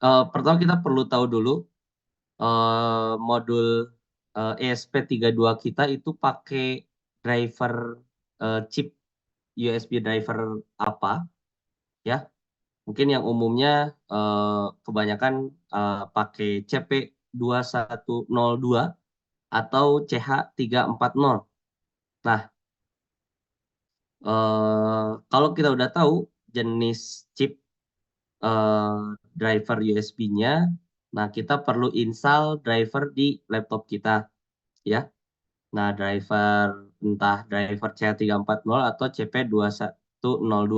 pertama kita perlu tahu dulu modul ESP32 kita itu pakai driver chip USB driver apa ya. Mungkin yang umumnya kebanyakan pakai CP2102 atau CH340. Nah, kalau kita udah tahu jenis chip eh, driver USB-nya, nah kita perlu install driver di laptop kita ya. Nah, driver entah driver CH340 atau CP2102.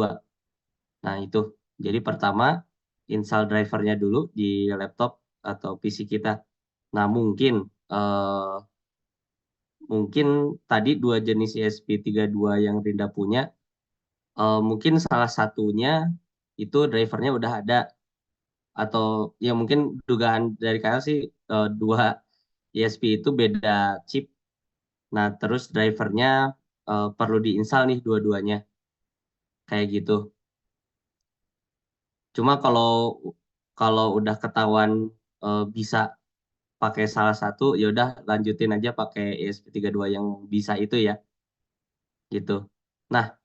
Nah, itu. Jadi pertama install drivernya dulu di laptop atau PC kita. Nah, eh, mungkin tadi dua jenis ESP32 yang Rinda punya, mungkin salah satunya itu drivernya udah ada, atau ya mungkin dugaan dari kalian sih dua ESP itu beda chip. Nah, terus drivernya perlu diinstal nih dua-duanya kayak gitu. Cuma kalau kalau udah ketahuan bisa pakai salah satu, ya udah lanjutin aja pakai ESP32 yang bisa itu ya, gitu. Nah,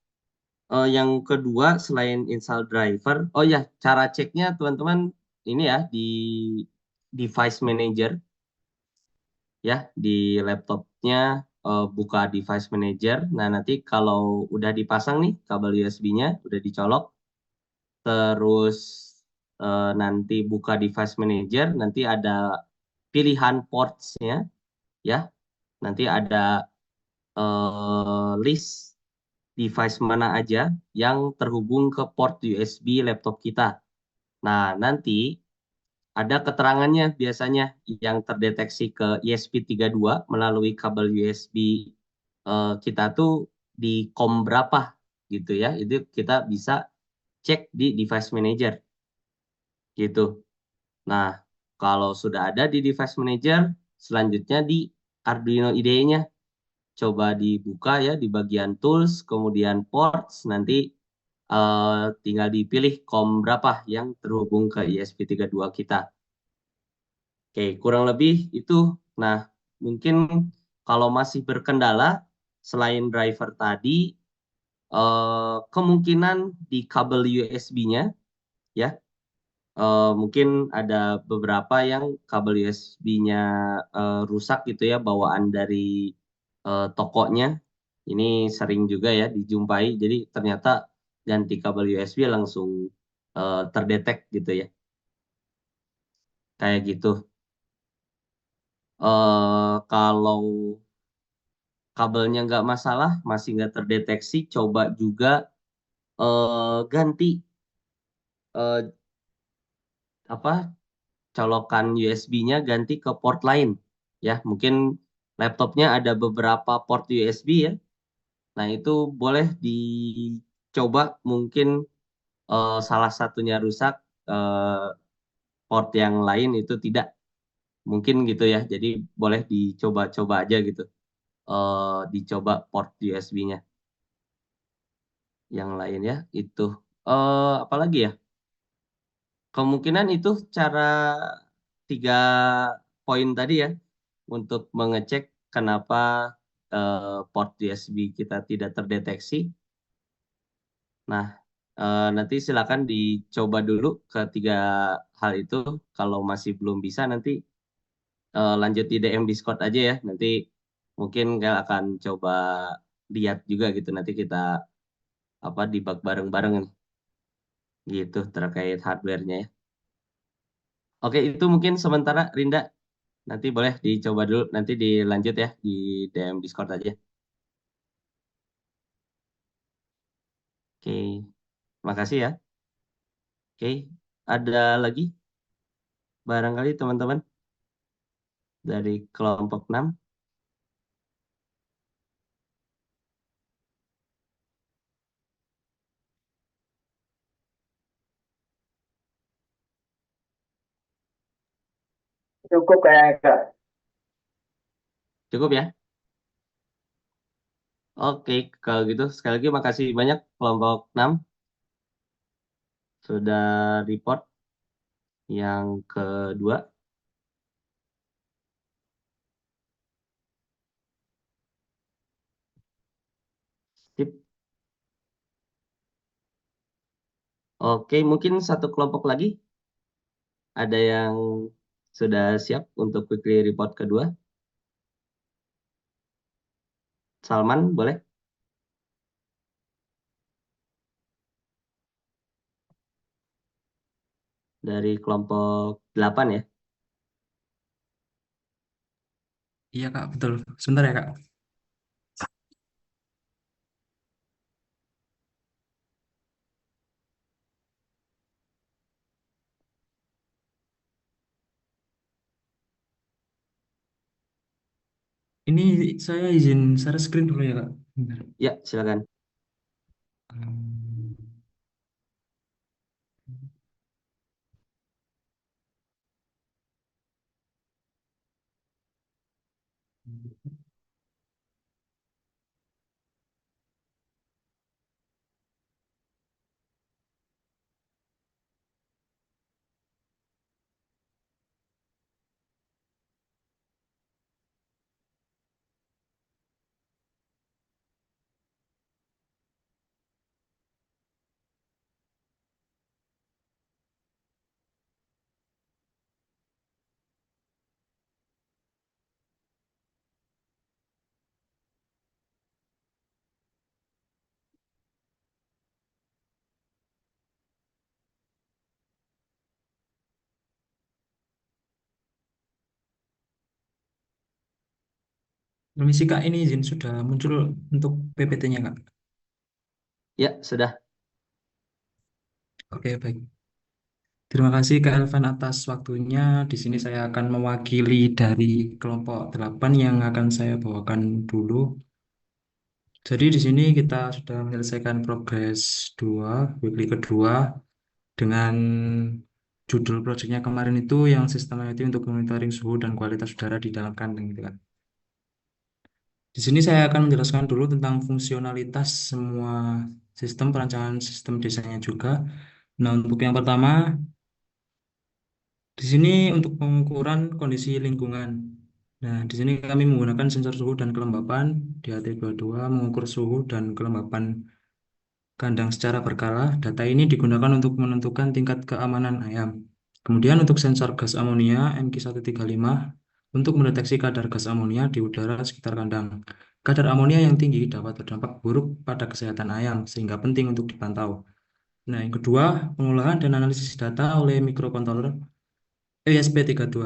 yang kedua selain install driver, oh ya cara ceknya teman-teman ini ya di device manager ya di laptopnya, buka device manager. Nah, nanti kalau udah dipasang nih kabel USB-nya udah dicolok, terus nanti buka device manager, nanti ada pilihan ports-nya ya. Nanti ada list device mana aja yang terhubung ke port USB laptop kita. Nah, nanti ada keterangannya biasanya yang terdeteksi ke ESP32 melalui kabel USB kita tuh di COM berapa gitu ya. Itu kita bisa cek di device manager gitu. Nah, kalau sudah ada di device manager, selanjutnya di Arduino IDE-nya. Coba dibuka ya di bagian tools, kemudian ports, nanti tinggal dipilih COM berapa yang terhubung ke ESP32 kita. Oke, kurang lebih itu. Nah, mungkin kalau masih berkendala, selain driver tadi, kemungkinan di kabel USB-nya, ya, mungkin ada beberapa yang kabel USB-nya rusak gitu ya, bawaan dari tokonya. Ini sering juga ya dijumpai. Jadi ternyata ganti kabel USB langsung terdetek gitu ya, kayak gitu. Kalau kabelnya nggak masalah, masih nggak terdeteksi, coba juga ganti eh, apa colokan USB-nya ganti ke port lain ya. Mungkin laptopnya ada beberapa port USB ya. Nah, itu boleh dicoba, mungkin salah satunya rusak, port yang lain itu tidak. Mungkin gitu ya. Jadi boleh dicoba-coba aja gitu. Dicoba port USB-nya yang lain ya. Itu apalagi ya? Kemungkinan itu cara tiga poin tadi ya untuk mengecek kenapa port USB kita tidak terdeteksi. Nah, nanti silakan dicoba dulu ketiga hal itu. Kalau masih belum bisa, nanti lanjut di DM Discord aja ya. Nanti mungkin saya akan coba lihat juga gitu. Nanti kita apa debug bareng-bareng gitu terkait hardware-nya ya. Oke, itu mungkin sementara Rinda. Nanti boleh dicoba dulu, nanti dilanjut ya di DM Discord aja. Oke, makasih ya. Oke, ada lagi barangkali teman-teman dari kelompok 6. Cukup kayaknya Kak. Cukup ya? Oke, kalau gitu sekali lagi makasih banyak kelompok 6 sudah report. Yang kedua, sip. Oke, mungkin satu kelompok lagi. Ada yang sudah siap untuk weekly report kedua? Salman, boleh? Dari kelompok 8 ya. Iya Kak, betul. Sebentar ya Kak. Ini saya izin share screen dulu ya Kak. Bentar. Ya, silakan. Hmm. Permisi Kak, ini izin sudah muncul untuk PPT-nya Kak. Ya, sudah. Oke, baik. Terima kasih Kak Elvan atas waktunya. Di sini saya akan mewakili dari kelompok 8 yang akan saya bawakan dulu. Jadi di sini kita sudah menyelesaikan progres 2, weekly kedua, dengan judul proyeknya kemarin itu yang sistematik untuk monitoring suhu dan kualitas udara di dalam kandang gitu kan. Di sini saya akan menjelaskan dulu tentang fungsionalitas semua sistem perancangan sistem desanya juga. Nah, untuk yang pertama, di sini untuk pengukuran kondisi lingkungan. Nah, di sini kami menggunakan sensor suhu dan kelembapan di HT22 mengukur suhu dan kelembapan kandang secara berkala. Data ini digunakan untuk menentukan tingkat keamanan ayam. Kemudian untuk sensor gas amonia MQ135 untuk mendeteksi kadar gas amonia di udara sekitar kandang. Kadar amonia yang tinggi dapat berdampak buruk pada kesehatan ayam, sehingga penting untuk dipantau. Nah, yang kedua, pengolahan dan analisis data oleh microcontroller ESP32.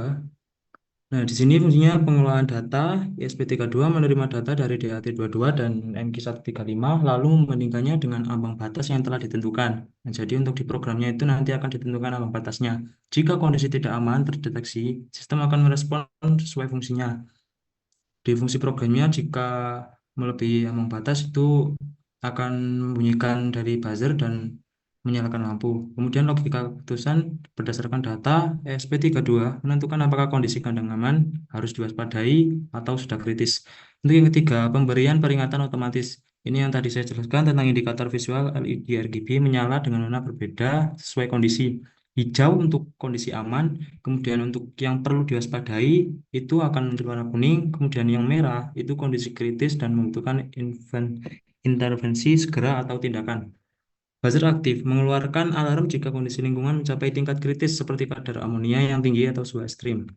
Nah, di sini fungsinya pengolahan data. ISP32 menerima data dari DAT22 dan MQ135 lalu membandingkannya dengan ambang batas yang telah ditentukan. Nah, jadi untuk di programnya itu nanti akan ditentukan ambang batasnya. Jika kondisi tidak aman terdeteksi, sistem akan merespon sesuai fungsinya. Di fungsi programnya, jika melebihi ambang batas itu akan membunyikan dari buzzer dan menyalakan lampu. Kemudian logika keputusan berdasarkan data ESP32 menentukan apakah kondisi kandang aman, harus diwaspadai, atau sudah kritis. Untuk yang ketiga, pemberian peringatan otomatis. Ini yang tadi saya jelaskan tentang indikator visual LED RGB menyala dengan warna berbeda sesuai kondisi. Hijau untuk kondisi aman, kemudian untuk yang perlu diwaspadai itu akan muncul warna kuning, kemudian yang merah itu kondisi kritis dan membutuhkan intervensi segera atau tindakan. Buzzer aktif mengeluarkan alarm jika kondisi lingkungan mencapai tingkat kritis seperti kadar amonia yang tinggi atau suhu ekstrim.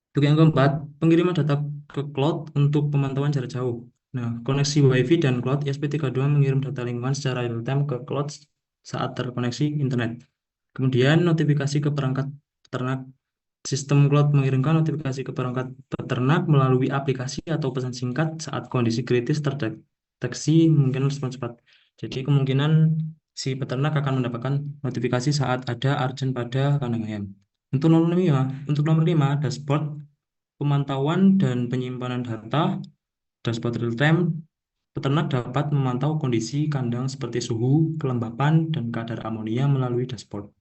Untuk yang keempat, pengiriman data ke cloud untuk pemantauan jarak jauh. Nah, koneksi WiFi dan cloud ESP32 mengirim data lingkungan secara real-time ke cloud saat terkoneksi internet. Kemudian notifikasi ke perangkat peternak. Sistem cloud mengirimkan notifikasi ke perangkat peternak melalui aplikasi atau pesan singkat saat kondisi kritis terdeteksi mungkin respon cepat. Jadi kemungkinan si peternak akan mendapatkan notifikasi saat ada urgent pada kandang ayam. Untuk nomor 5, dashboard pemantauan dan penyimpanan data. Dashboard real time, peternak dapat memantau kondisi kandang seperti suhu, kelembapan, dan kadar amonia melalui dashboard.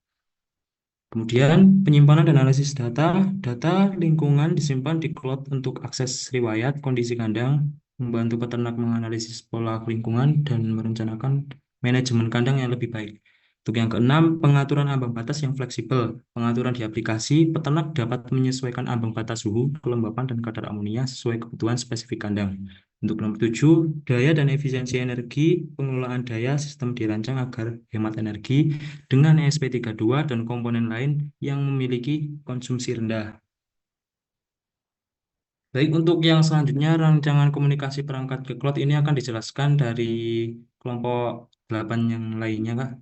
Kemudian penyimpanan dan analisis data. Data lingkungan disimpan di cloud untuk akses riwayat kondisi kandang, membantu peternak menganalisis pola lingkungan dan merencanakan manajemen kandang yang lebih baik. Untuk yang keenam, pengaturan ambang batas yang fleksibel. Pengaturan di aplikasi, peternak dapat menyesuaikan ambang batas suhu, kelembapan, dan kadar amonia sesuai kebutuhan spesifik kandang. Untuk nomor 7, daya dan efisiensi energi. Pengelolaan daya sistem dirancang agar hemat energi dengan ESP32 dan komponen lain yang memiliki konsumsi rendah. Baik, untuk yang selanjutnya, rancangan komunikasi perangkat ke cloud ini akan dijelaskan dari kelompok 8 yang lainnya, Kak.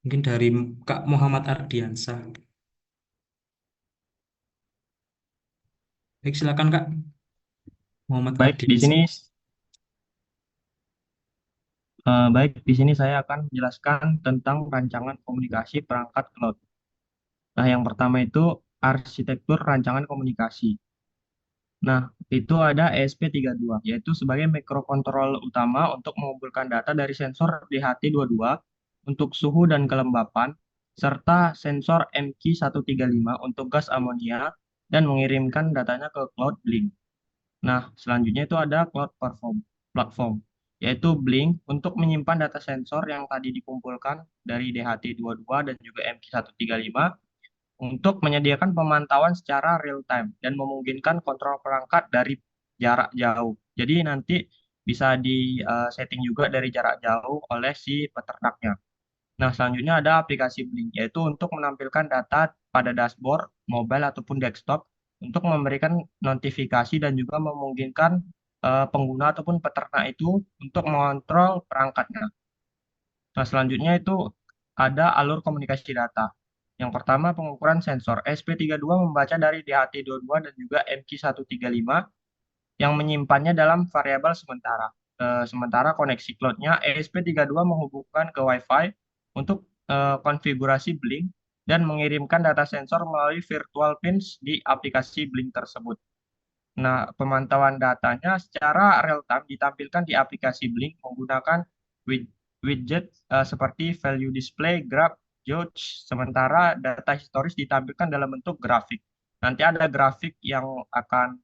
Mungkin dari Kak Muhammad Ardiansah. Baik, silakan Kak Muhammad Baik, di Ardiansah. sini saya akan menjelaskan tentang rancangan komunikasi perangkat cloud. Nah, yang pertama itu arsitektur rancangan komunikasi. Nah, itu ada ESP32, yaitu sebagai mikrokontroller utama untuk mengumpulkan data dari sensor DHT22 untuk suhu dan kelembapan, serta sensor MQ135 untuk gas amonia, dan mengirimkan datanya ke Cloud Blink. Nah, selanjutnya itu ada platform, yaitu Blink untuk menyimpan data sensor yang tadi dikumpulkan dari DHT22 dan juga MQ135 untuk menyediakan pemantauan secara real time dan memungkinkan kontrol perangkat dari jarak jauh. Jadi nanti bisa di setting juga dari jarak jauh oleh si peternaknya. Nah, selanjutnya ada aplikasi Blink, yaitu untuk menampilkan data pada dashboard, mobile ataupun desktop untuk memberikan notifikasi dan juga memungkinkan pengguna ataupun peternak itu untuk mengontrol perangkatnya. Nah, selanjutnya itu ada alur komunikasi data. Yang pertama, pengukuran sensor. SP32 membaca dari DHT22 dan juga MQ135 yang menyimpannya dalam variabel sementara. Sementara koneksi cloud-nya ESP32 menghubungkan ke Wi-Fi untuk konfigurasi Blink dan mengirimkan data sensor melalui virtual pins di aplikasi Blink tersebut. Nah, pemantauan datanya secara real time ditampilkan di aplikasi Blink menggunakan widget seperti value display, graph, judge, sementara data historis ditampilkan dalam bentuk grafik. Nanti ada grafik yang akan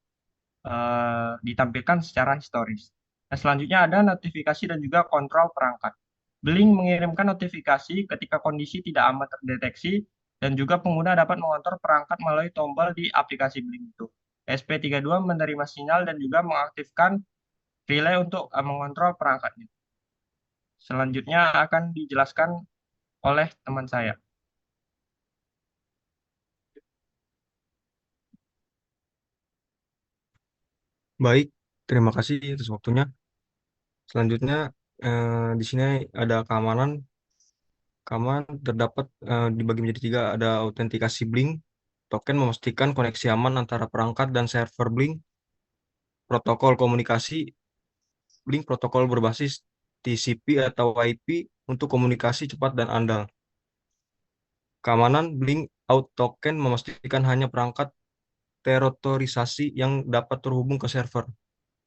ditampilkan secara historis. Nah, selanjutnya ada notifikasi dan juga kontrol perangkat. Blink mengirimkan notifikasi ketika kondisi tidak aman terdeteksi dan juga pengguna dapat mengontrol perangkat melalui tombol di aplikasi Blink itu. SP32 menerima sinyal dan juga mengaktifkan relay untuk mengontrol perangkatnya. Selanjutnya akan dijelaskan oleh teman saya. Baik, terima kasih atas waktunya. Selanjutnya, di sini ada keamanan. Keamanan terdapat dibagi menjadi tiga. Ada autentikasi Blink, token memastikan koneksi aman antara perangkat dan server Blink, protokol komunikasi Blink, protokol berbasis TCP atau IP untuk komunikasi cepat dan andal. Keamanan Blink Out Token memastikan hanya perangkat terautorisasi yang dapat terhubung ke server.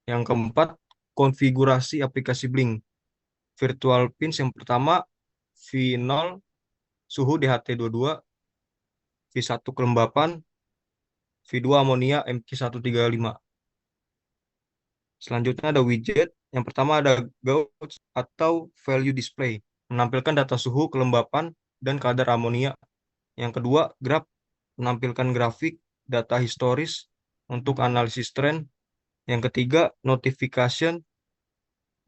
Yang keempat, konfigurasi aplikasi Blink. Virtual pins yang pertama, V0, suhu DHT22, V1 kelembapan, V2 amonia MQ135. Selanjutnya ada widget. Yang pertama ada gauge atau value display, menampilkan data suhu, kelembapan, dan kadar amonia. Yang kedua, graph, menampilkan grafik, data historis untuk analisis tren. Yang ketiga, notification,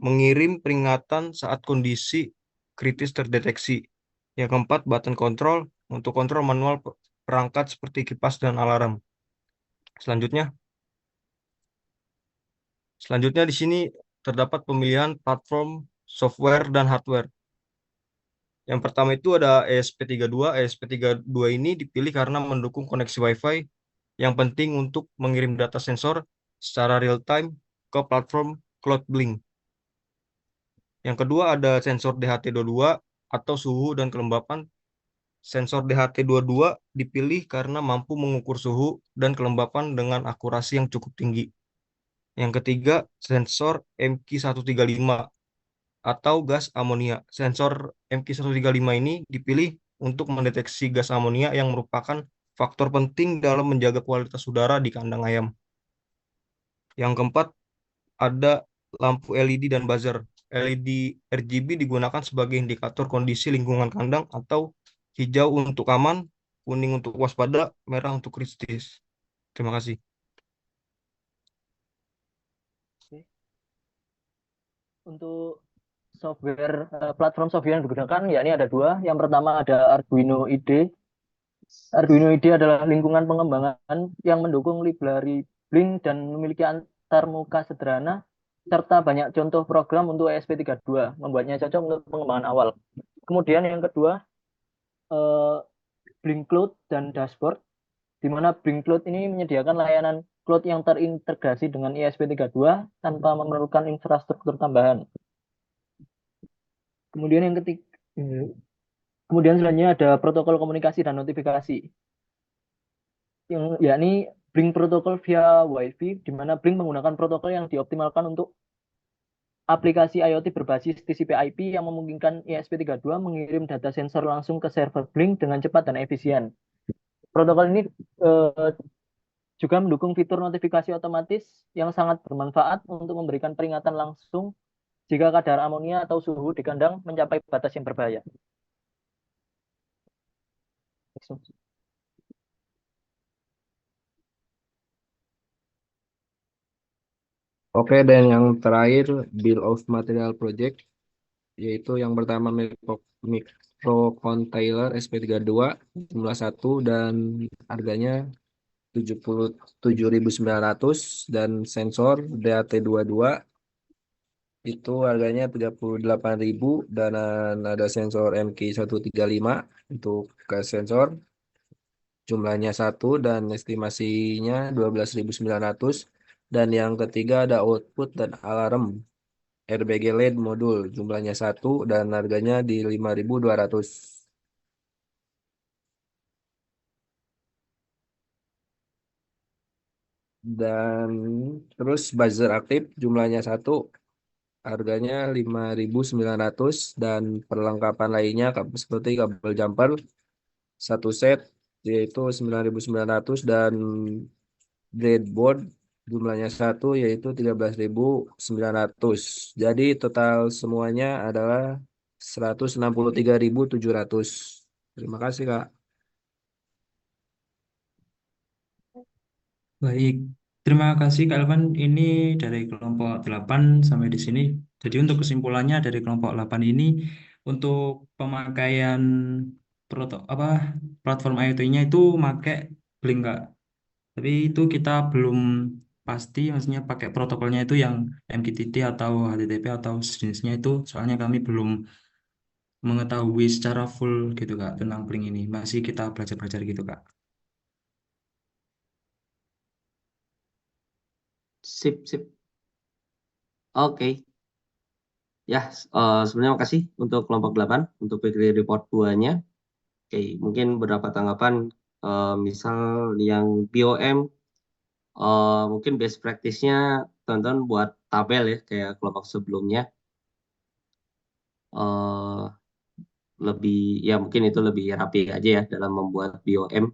mengirim peringatan saat kondisi kritis terdeteksi. Yang keempat, button control untuk kontrol manual perangkat seperti kipas dan alarm. Selanjutnya, di sini terdapat pemilihan platform software dan hardware. Yang pertama itu ada ESP32. ESP32 ini dipilih karena mendukung koneksi Wi-Fi yang penting untuk mengirim data sensor secara real time ke platform Cloud Blink. Yang kedua ada sensor DHT22 atau suhu dan kelembapan. Sensor DHT22 dipilih karena mampu mengukur suhu dan kelembapan dengan akurasi yang cukup tinggi. Yang ketiga, sensor MQ135 atau gas amonia. Sensor MQ135 ini dipilih untuk mendeteksi gas amonia yang merupakan faktor penting dalam menjaga kualitas udara di kandang ayam. Yang keempat, ada lampu LED dan buzzer. LED RGB digunakan sebagai indikator kondisi lingkungan kandang atau hijau untuk aman, kuning untuk waspada, merah untuk kritis. Terima kasih. Oke. Untuk platform software yang digunakan yakni ada dua. Yang pertama ada Arduino IDE. Arduino IDE adalah lingkungan pengembangan yang mendukung library Blink dan memiliki antarmuka sederhana serta banyak contoh program untuk ESP32, membuatnya cocok untuk pengembangan awal. Kemudian yang kedua, eh, Blink Cloud dan Dashboard, di mana Blink Cloud ini menyediakan layanan cloud yang terintegrasi dengan ESP32 tanpa memerlukan infrastruktur tambahan. Kemudian yang ketiga, kemudian selanjutnya ada protokol komunikasi dan notifikasi, yang yakni Blink protokol via Wi-Fi, di mana Blink menggunakan protokol yang dioptimalkan untuk aplikasi IoT berbasis TCP/IP yang memungkinkan ESP32 mengirim data sensor langsung ke server Blink dengan cepat dan efisien. Protokol ini juga mendukung fitur notifikasi otomatis yang sangat bermanfaat untuk memberikan peringatan langsung jika kadar amonia atau suhu di kandang mencapai batas yang berbahaya. Oke, dan yang terakhir Bill of Material Project, yaitu yang pertama microcontroller SP32 jumlah 1 dan harganya 77.900, dan sensor DAT22 itu harganya 38.000, dan ada sensor MK135 untuk ke sensor jumlahnya 1 dan estimasinya 12.900, dan yang ketiga ada output dan alarm RBG LED modul jumlahnya 1 dan harganya di 5.200. Dan terus buzzer aktif jumlahnya 1, harganya 5.900, dan perlengkapan lainnya seperti kabel jumper 1 set yaitu 9.900, dan breadboard jumlahnya 1 yaitu 13.900. Jadi total semuanya adalah 163.700. Terima kasih, Kak. Baik, terima kasih Kak Elvan. Ini dari kelompok 8 sampai di sini. Jadi untuk kesimpulannya dari kelompok 8 ini, untuk pemakaian apa platform IoT-nya itu pakai Blink Kak. Tapi itu kita belum pasti, maksudnya pakai protokolnya itu yang MQTT atau HTTP atau sejenisnya itu, soalnya kami belum mengetahui secara full gitu Kak tentang Blink ini. Masih kita belajar-belajar gitu Kak. Sip, sip. Oke. Ya, sebenarnya makasih untuk kelompok 8 untuk weekly report 2-nya. Oke, mungkin beberapa tanggapan, misal yang BOM, mungkin best practice-nya teman-teman buat tabel ya, kayak kelompok sebelumnya. eh Lebih, ya mungkin itu lebih rapi aja ya dalam membuat BOM.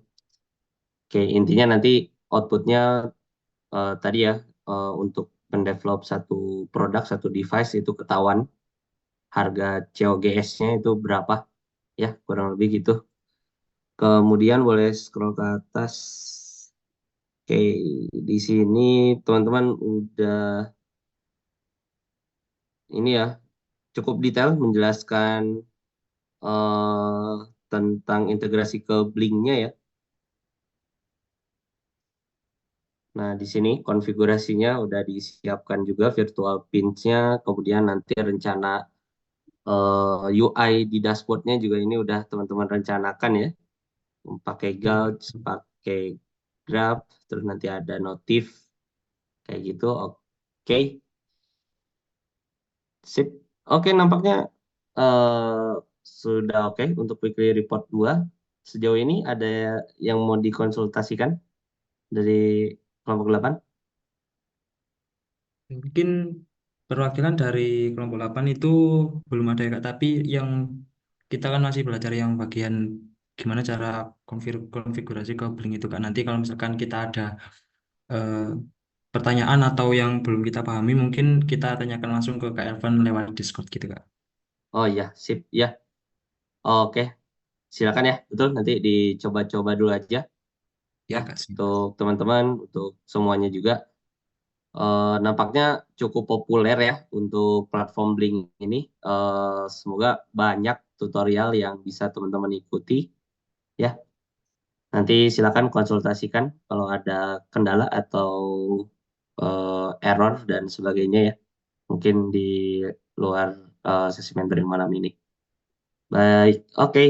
Oke, intinya nanti outputnya tadi ya, untuk mendevelop satu produk, satu device itu ketahuan harga COGS-nya itu berapa ya, kurang lebih gitu. Kemudian boleh scroll ke atas. Oke, di sini teman-teman udah ini ya, cukup detail menjelaskan eh, tentang integrasi ke Blink-nya ya. Nah, di sini konfigurasinya udah disiapkan juga virtual pins-nya, kemudian nanti rencana UI di dashboard-nya juga ini udah teman-teman rencanakan ya. Pakai gauge, pakai graph, terus nanti ada notif kayak gitu. Oke, sip. Oke, nampaknya eh, sudah oke untuk weekly report 2. Sejauh ini ada yang mau dikonsultasikan dari kelompok 8? Mungkin perwakilan dari kelompok 8 itu belum ada ya Kak, tapi yang kita kan masih belajar yang bagian gimana cara konfigurasi ke Blink itu Kak. Nanti kalau misalkan kita ada eh, pertanyaan atau yang belum kita pahami, mungkin kita tanyakan langsung ke Kak Elvan lewat Discord gitu, Kak. Oh iya, sip ya. Oke, silakan ya. Betul, nanti dicoba-coba dulu aja ya Ya, Kak. Sip. untuk teman-teman, untuk semuanya juga. Nampaknya cukup populer ya untuk platform Blink ini. Semoga banyak tutorial yang bisa teman-teman ikuti ya. Nanti silakan konsultasikan kalau ada kendala atau error dan sebagainya ya. Mungkin di luar sesi mentoring malam ini. Baik, oke.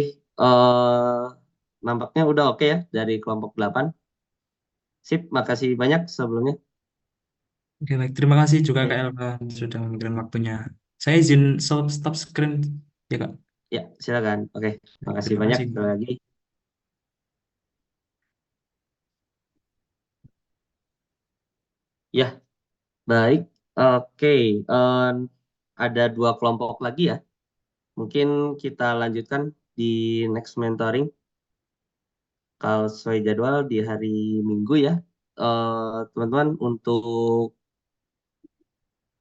Nampaknya udah oke ya dari kelompok 8. Sip, makasih banyak sebelumnya. Oke, baik. Terima kasih juga Kak Oke. Elvan sudah memberikan waktunya. Saya izin stop screen ya, Kak. Ya, silakan. Oke, makasih Terima banyak kasih. sekali lagi. Ya, baik. Oke, em, ada 2 kelompok lagi ya. Mungkin kita lanjutkan di next mentoring. Kalau sesuai jadwal di hari Minggu ya. Teman-teman, untuk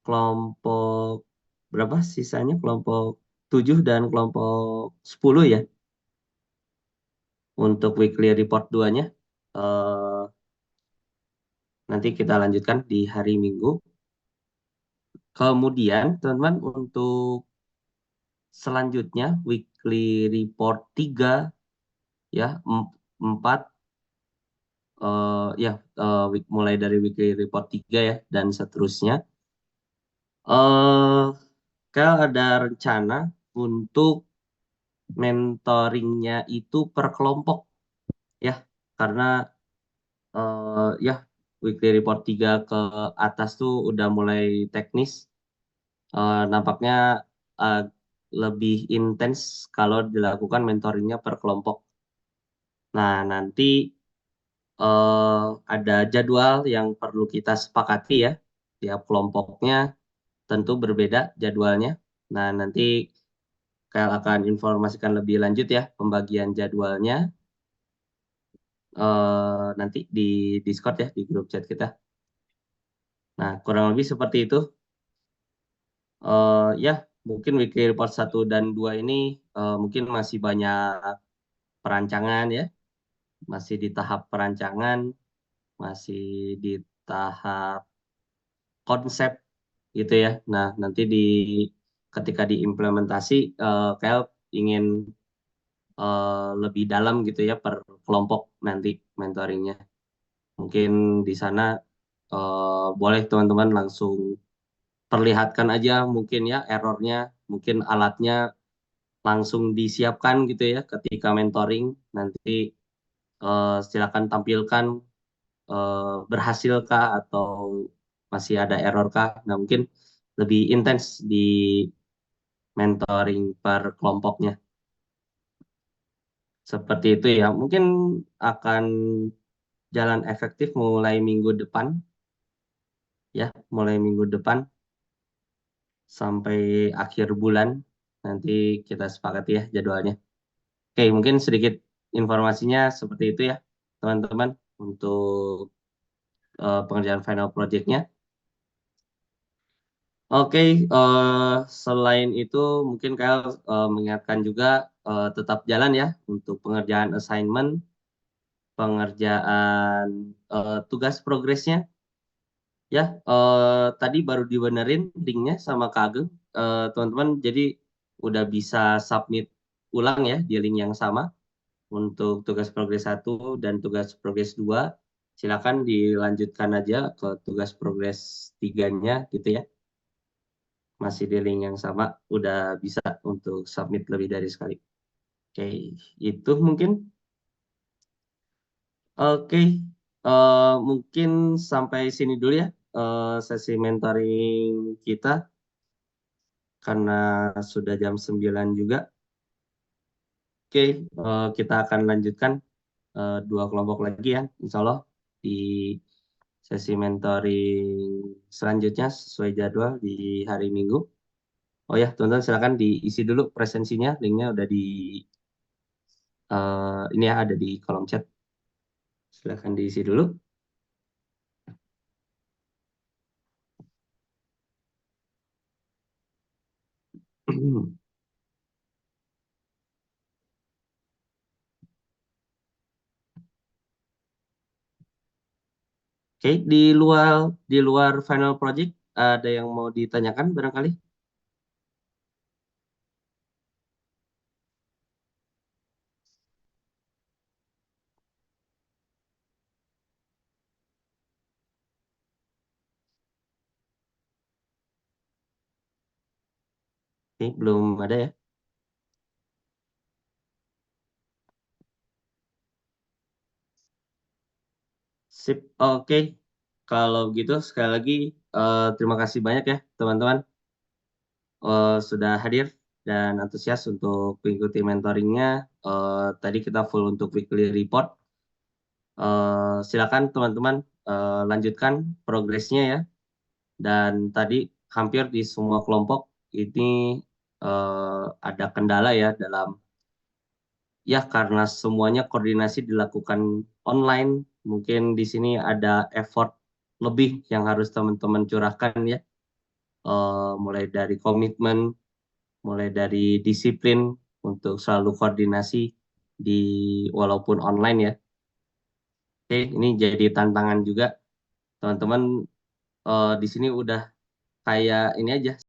kelompok berapa sisanya? Kelompok 7 dan kelompok 10 ya. Untuk weekly report 2-nya. eh, Nanti kita lanjutkan di hari Minggu. Kemudian, teman-teman, untuk selanjutnya weekly report 3 ya, 4 ya, mulai dari weekly report 3 ya dan seterusnya. Eh Kalau ada rencana untuk mentoringnya itu per kelompok ya, karena ya weekly report 3 ke atas tuh udah mulai teknis. Nampaknya eh, lebih intens kalau dilakukan mentoringnya per kelompok. Nah, nanti ada jadwal yang perlu kita sepakati ya. Tiap kelompoknya tentu berbeda jadwalnya. Nah, nanti Kyle akan informasikan lebih lanjut ya pembagian jadwalnya nanti di Discord ya, di grup chat kita. Nah, kurang lebih seperti itu. Ya, mungkin weekly report 1 dan 2 ini mungkin masih banyak perancangan ya, masih di tahap perancangan, masih di tahap konsep gitu ya. Nah, nanti ketika diimplementasi, Kyle ingin lebih dalam gitu ya per kelompok nanti mentoringnya. Mungkin di sana boleh teman-teman langsung perlihatkan aja mungkin ya errornya, mungkin alatnya langsung disiapkan gitu ya ketika mentoring. Nanti silakan tampilkan berhasil kah atau masih ada error kah. Nah, mungkin lebih intens di mentoring per kelompoknya. Seperti itu ya. Mungkin akan jalan efektif mulai minggu depan ya, mulai minggu depan sampai akhir bulan. Nanti kita sepakati ya jadwalnya. Oke, mungkin sedikit informasinya seperti itu ya, teman-teman, untuk pengerjaan final project-nya. Oke, selain itu mungkin Kyle mengingatkan juga tetap jalan ya untuk pengerjaan assignment, pengerjaan tugas progresnya. Ya, tadi baru dibenerin linknya sama Kak Ageng, teman-teman. Jadi udah bisa submit ulang ya di link yang sama untuk tugas progres 1 dan tugas progres 2. Silakan dilanjutkan aja ke tugas progres 3-nya gitu ya. Masih di link yang sama, udah bisa untuk submit lebih dari sekali. Oke, itu mungkin. Oke, mungkin sampai sini dulu ya sesi mentoring kita. Karena sudah jam 9 juga. Oke, kita akan lanjutkan 2 kelompok lagi ya, insya Allah di sesi mentoring selanjutnya sesuai jadwal di hari Minggu. Oh ya, teman-teman silakan diisi dulu presensinya, linknya udah ini ya ada di kolom chat. Silakan diisi dulu. Hmm. Oke, di luar final project ada yang mau ditanyakan barangkali? Oke, belum ada ya. Sip, oke. Kalau gitu sekali lagi terima kasih banyak ya teman-teman sudah hadir dan antusias untuk mengikuti mentoringnya. Tadi kita full untuk weekly report. Silakan teman-teman lanjutkan progresnya ya. Dan tadi hampir di semua kelompok ini ada kendala ya dalam ya karena semuanya koordinasi dilakukan online. Mungkin di sini ada effort lebih yang harus teman-teman curahkan ya. Mulai dari komitmen, mulai dari disiplin untuk selalu koordinasi di walaupun online ya. Oke, ini jadi tantangan juga teman-teman di sini udah kayak ini aja